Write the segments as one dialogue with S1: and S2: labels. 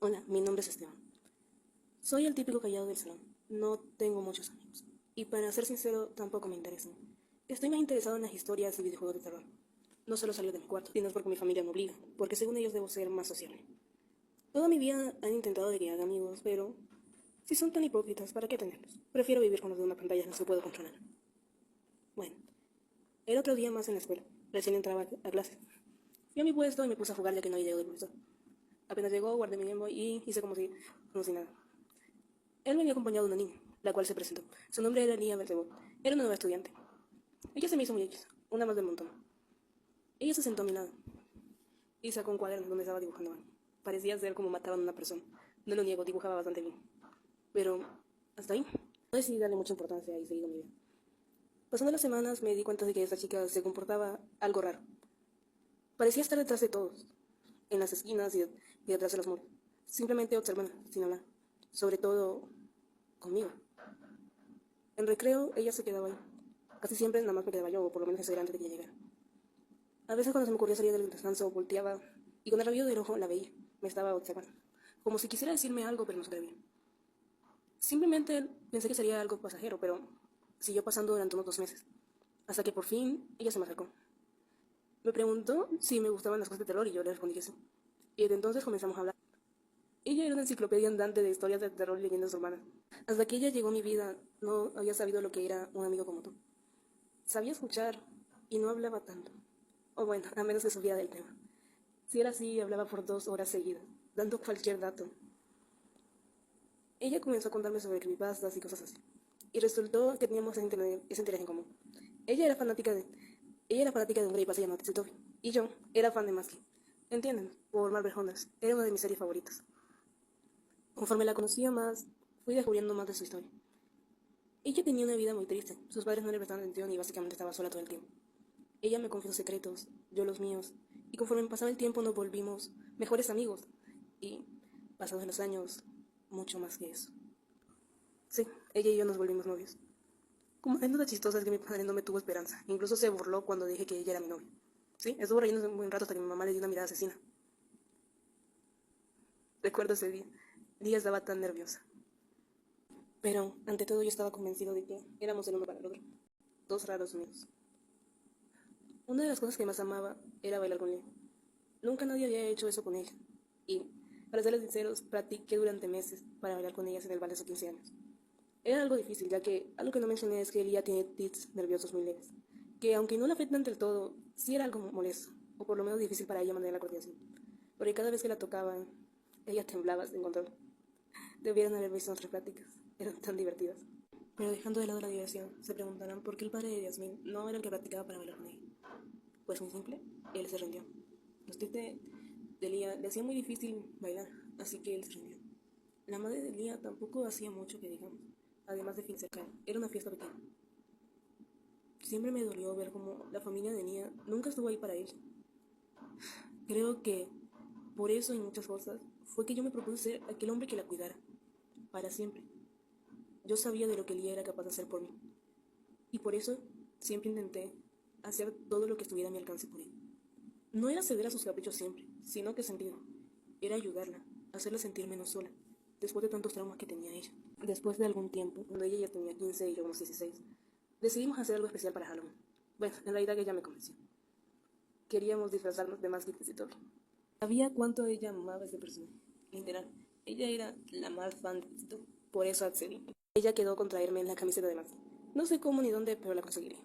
S1: Hola, mi nombre es Esteban. Soy el típico callado del salón. No tengo muchos amigos. Y para ser sincero, tampoco me interesan. Estoy más interesado en las historias y videojuegos de terror. No solo salir de mi cuarto, sino porque mi familia me obliga, porque según ellos debo ser más sociable. Toda mi vida han intentado de que haga amigos, pero si son tan hipócritas, ¿para qué tenerlos? Prefiero vivir con los de una pantalla en las que puedo controlar. Bueno, el otro día más en la escuela. Recién entraba a clase. Fui a mi puesto y me puse a jugar ya que no había llegado el profesor. Apenas llegó, guardé mi Game Boy y hice como si nada. Él venía acompañado de una niña, la cual se presentó. Su nombre era Lia Belzebú. Era una nueva estudiante. Ella se me hizo muy X, una más del montón. Ella se sentó a mi lado y sacó un cuaderno donde estaba dibujando algo. Parecía ser como mataban a una persona. No lo niego, dibujaba bastante bien. Pero, hasta ahí. No decidí darle mucha importancia y seguí con mi vida. Pasando las semanas me di cuenta de que esta chica se comportaba algo raro. Parecía estar detrás de todos, en las esquinas y detrás de los muros. Simplemente observando, sin hablar. Sobre todo, conmigo. En recreo, ella se quedaba ahí. Casi siempre nada más me quedaba yo, o por lo menos eso era antes de que ella llegara. A veces cuando se me ocurría salir del descanso, volteaba y con el rabillo del ojo la veía. Me estaba observando. Como si quisiera decirme algo, pero no se atrevía. Simplemente pensé que sería algo pasajero, pero siguió pasando durante unos 2 meses. Hasta que por fin ella se me acercó. Me preguntó si me gustaban las cosas de terror y yo le respondí que sí. Y desde entonces comenzamos a hablar. Ella era una enciclopedia andante de historias de terror y leyendas urbanas. Hasta que ella llegó a mi vida, no había sabido lo que era un amigo como tú. Sabía escuchar y no hablaba tanto. O bueno, a menos que subía del tema. Si era así, hablaba por 2 horas seguidas, dando cualquier dato. Ella comenzó a contarme sobre creepypastas y cosas así. Y resultó que teníamos ese interés en común. Ella era fanática de, ella era fanática de un creepypasta llamado Tetsutobi. Y yo era fan de Maski. ¿Entienden? Por Marvel Hunters. Era una de mis series favoritas. Conforme la conocía más, fui descubriendo más de su historia. Ella tenía una vida muy triste. Sus padres no le prestaban atención y básicamente estaba sola todo el tiempo. Ella me confió secretos, yo los míos, y conforme pasaba el tiempo nos volvimos mejores amigos, y, pasados los años, mucho más que eso. Sí, ella y yo nos volvimos novios. Como anécdota chistosa es que mi padre no me tuvo esperanza, incluso se burló cuando dije que ella era mi novia. Sí, estuvo riéndose un buen rato hasta que mi mamá le dio una mirada asesina. Recuerdo ese día, Lía estaba tan nerviosa. Pero, ante todo, yo estaba convencido de que éramos el uno para el otro, dos raros unidos. Una de las cosas que más amaba era bailar con Lía. Nunca nadie había hecho eso con ella. Y, para serles sinceros, practiqué durante meses para bailar con ellas en el ballet de 15 años. Era algo difícil, ya que algo que no mencioné es que Elia tiene tics nerviosos muy leves, que aunque no la afectan del todo, sí era algo molesto, o por lo menos difícil para ella mantener la coordinación. Porque cada vez que la tocaban, ella temblaba sin control. Debieron haber visto nuestras prácticas, eran tan divertidas. Pero dejando de lado la diversión, se preguntarán por qué el padre de Yasmin no era el que practicaba para bailar con ella. Pues muy simple, él se rindió. Los tics de Lía le hacía muy difícil bailar, así que él se rindió. La madre de Lía tampoco hacía mucho que digamos, además de fin cercano, era una fiesta pequeña. Siempre me dolió ver cómo la familia de Lía nunca estuvo ahí para ella. Creo que por eso y muchas cosas fue que yo me propuse ser aquel hombre que la cuidara, para siempre. Yo sabía de lo que Lía era capaz de hacer por mí, y por eso siempre intenté hacer todo lo que estuviera a mi alcance por ella. No era ceder a sus caprichos siempre, sino que sentido. Era ayudarla, hacerla sentir menos sola, después de tantos traumas que tenía ella. Después de algún tiempo, cuando ella ya tenía 15 y yo unos 16, decidimos hacer algo especial para Halloween. Bueno, en realidad ella me convenció. Queríamos disfrazarnos de máscaras y todo. Sabía cuánto ella amaba a ese personaje. Literal, ella era la más fan de esto. Por eso accedí. Ella quedó con traerme la camiseta de máscara. No sé cómo ni dónde, pero la conseguiré.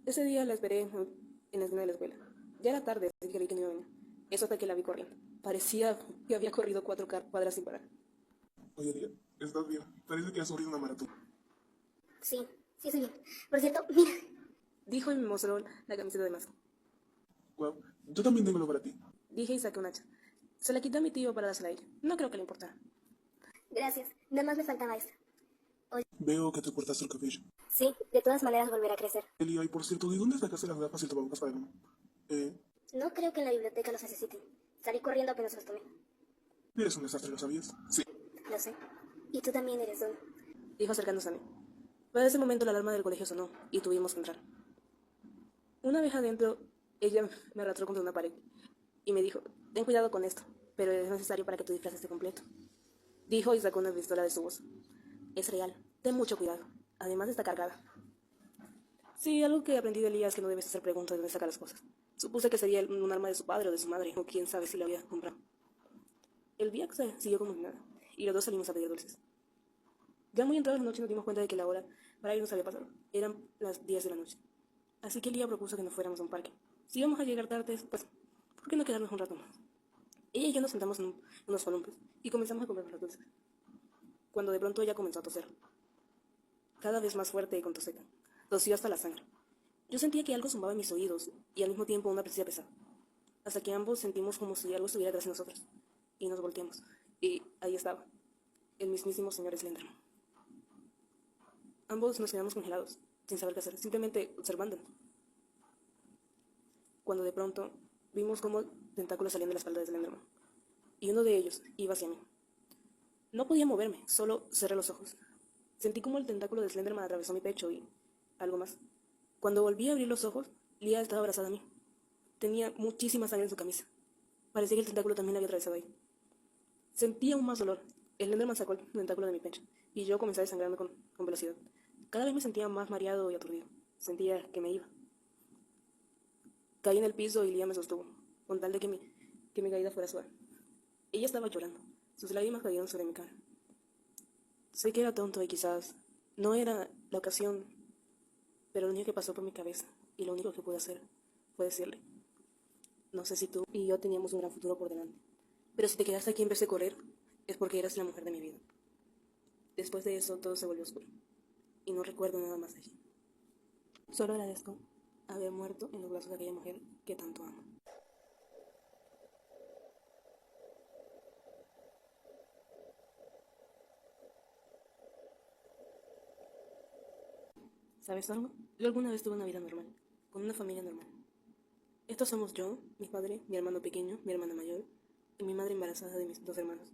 S1: Ese día la esperé en la esquina de la escuela. Ya era tarde, así que creí que no iba a venir. Eso hasta que la vi corriendo. Parecía que había corrido 4 cuadras sin parar.
S2: Oye, Lía, ¿estás bien? Parece que has corrido una maratón.
S3: Sí, sí estoy bien. Por cierto, mira.
S1: Dijo y me mostró la camiseta de máscara.
S2: Guau, yo también tengo uno para ti.
S1: Dije y saqué un hacha. Se la quité a mi tío para dársela a ella. No creo que le importara.
S3: Gracias. Nada más me faltaba esta. Oye,
S2: Veo que te cortaste el cabello.
S3: sí, de todas maneras volverá a crecer.
S2: Lía, y por cierto, ¿de dónde sacaste las gafas y el tapabocas para el mamá? Eh,
S3: No creo que en la biblioteca los necesiten. Salí corriendo apenas los tomé.
S2: Eres un desastre, ¿lo sabías? Sí.
S3: Lo sé. Y tú también eres uno.
S1: Dijo acercándose a mí. Para ese momento la alarma del colegio sonó y tuvimos que entrar. Una vez adentro, ella me arrastró contra una pared y me dijo, ten cuidado con esto. pero es necesario para que tu disfraz esté completo. Dijo y sacó una pistola de su bolsa. Es real, ten mucho cuidado. Además está cargada. Sí, algo que aprendí de Elías es que no debes hacer preguntas de dónde saca las cosas. Supuse que sería un arma de su padre o de su madre, o quién sabe si la había comprado. El viaje siguió como si nada, y los dos salimos a pedir dulces. Ya muy entrada la noche nos dimos cuenta de que la hora para irnos había pasado. Eran las 10 de la noche. Así que Elías propuso que nos fuéramos a un parque. Si íbamos a llegar tarde, pues, ¿por qué no quedarnos un rato más? Ella y yo nos sentamos en unos columpios y comenzamos a comer los dulces. Cuando de pronto ella comenzó a toser. Cada vez más fuerte y con tos seca. Tosió hasta la sangre. Yo sentía que algo zumbaba en mis oídos y al mismo tiempo una presencia pesada. Hasta que ambos sentimos como si algo estuviera tras de nosotros. Y nos volteamos. Y ahí estaba. El mismísimo señor Slenderman. Ambos nos quedamos congelados, sin saber qué hacer, simplemente observándonos. Cuando de pronto vimos cómo tentáculos salían de la espalda de Slenderman. Y uno de ellos iba hacia mí. No podía moverme, solo cerré los ojos. Sentí como el tentáculo de Slenderman atravesó mi pecho y algo más. Cuando volví a abrir los ojos, Lia estaba abrazada a mí. Tenía muchísima sangre en su camisa. Parecía que el tentáculo también la había atravesado ahí. Sentía aún más dolor. El Slenderman sacó el tentáculo de mi pecho y yo comencé a desangrarme con velocidad. Cada vez me sentía más mareado y aturdido. Sentía que me iba. Caí en el piso y Lia me sostuvo, con tal de que mi caída fuera suave. Ella estaba llorando. Sus lágrimas cayeron sobre mi cara. Sé que era tonto y quizás no era la ocasión, pero lo único que pasó por mi cabeza y lo único que pude hacer fue decirle: no sé si tú y yo teníamos un gran futuro por delante, pero si te quedaste aquí en vez de correr, es porque eras la mujer de mi vida. Después de eso todo se volvió oscuro y no recuerdo nada más de ella. Solo agradezco haber muerto en los brazos de aquella mujer que tanto amo. ¿Sabes algo? Yo alguna vez tuve una vida normal, con una familia normal. Estos somos yo, mi padre, mi hermano pequeño, mi hermana mayor y mi madre embarazada de mis dos hermanos,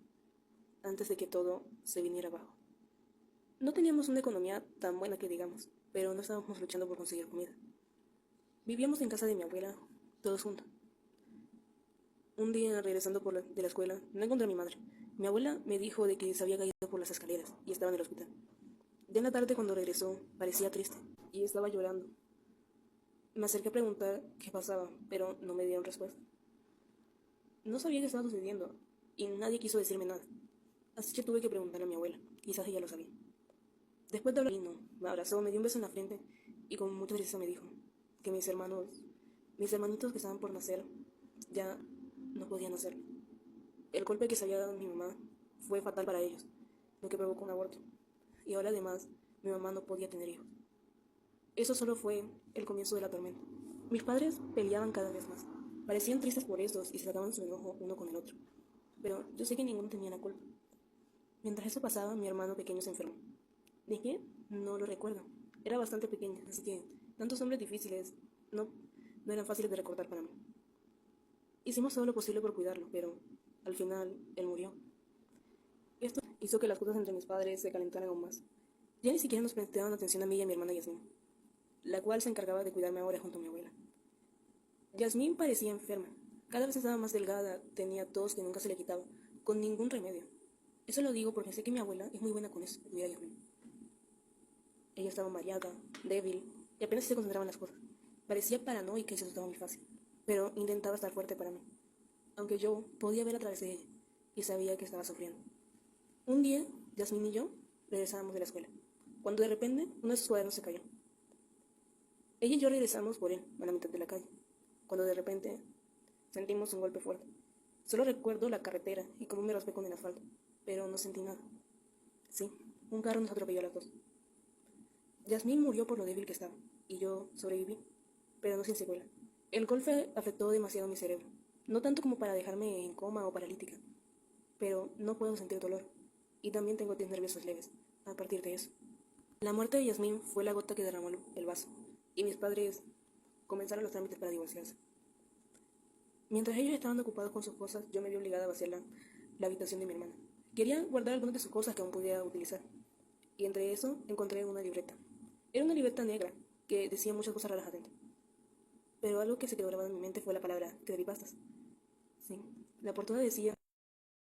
S1: antes de que todo se viniera abajo. No teníamos una economía tan buena que digamos, pero no estábamos luchando por conseguir comida. Vivíamos en casa de mi abuela, todos juntos. Un día, regresando de la escuela, no encontré a mi madre. Mi abuela me dijo de que se había caído por las escaleras y estaba en el hospital. Ya en la tarde, cuando regresó, parecía triste y estaba llorando. Me acerqué a preguntar qué pasaba, pero no me dieron respuesta. No sabía qué estaba sucediendo y nadie quiso decirme nada. Así que tuve que preguntarle a mi abuela, quizás ella lo sabía. Después de hablar, vino, me abrazó, me dio un beso en la frente y con mucha tristeza me dijo que mis hermanitos que estaban por nacer, ya no podían nacer. El golpe que se había dado mi mamá fue fatal para ellos, lo que provocó un aborto. Y ahora además, mi mamá no podía tener hijos. Eso solo fue el comienzo de la tormenta. Mis padres peleaban cada vez más. Parecían tristes por estos y se sacaban su enojo uno con el otro. Pero yo sé que ninguno tenía la culpa. Mientras eso pasaba, mi hermano pequeño se enfermó. ¿De qué? No lo recuerdo. Era bastante pequeña, así que tantos nombres difíciles no eran fáciles de recordar para mí. Hicimos todo lo posible por cuidarlo, pero al final él murió. Esto hizo que las cosas entre mis padres se calentaran aún más. Ya ni siquiera nos prestaban atención a mí y a mi hermana Yasmín, la cual se encargaba de cuidarme ahora junto a mi abuela. Yasmín parecía enferma. Cada vez estaba más delgada, tenía tos que nunca se le quitaba, con ningún remedio. Eso lo digo porque sé que mi abuela es muy buena con eso, cuidar a Yasmín. Ella estaba mareada, débil, y apenas se concentraba en las cosas. Parecía paranoica y se asustaba muy fácil, pero intentaba estar fuerte para mí, aunque yo podía ver a través de ella y sabía que estaba sufriendo. Un día, Yasmín y yo regresábamos de la escuela, cuando de repente uno de sus cuadernos se cayó. Ella y yo regresamos por él, a la mitad de la calle, cuando de repente sentimos un golpe fuerte. Solo recuerdo la carretera y cómo me raspé con el asfalto, pero no sentí nada. Sí, un carro nos atropelló a las dos. Yasmín murió por lo débil que estaba, y yo sobreviví, pero no sin secuela. El golpe afectó demasiado mi cerebro, no tanto como para dejarme en coma o paralítica, pero no puedo sentir dolor, y también tengo tics nerviosos leves, a partir de eso. La muerte de Yasmín fue la gota que derramó el vaso, y mis padres comenzaron los trámites para divorciarse. Mientras ellos estaban ocupados con sus cosas, yo me vi obligada a vaciar la habitación de mi hermana. Quería guardar algunas de sus cosas que aún pudiera utilizar, y entre eso encontré una libreta. Era una libreta negra que decía muchas cosas raras adentro. Pero algo que se quedó grabado en mi mente fue la palabra creepypastas. Sí, la portada decía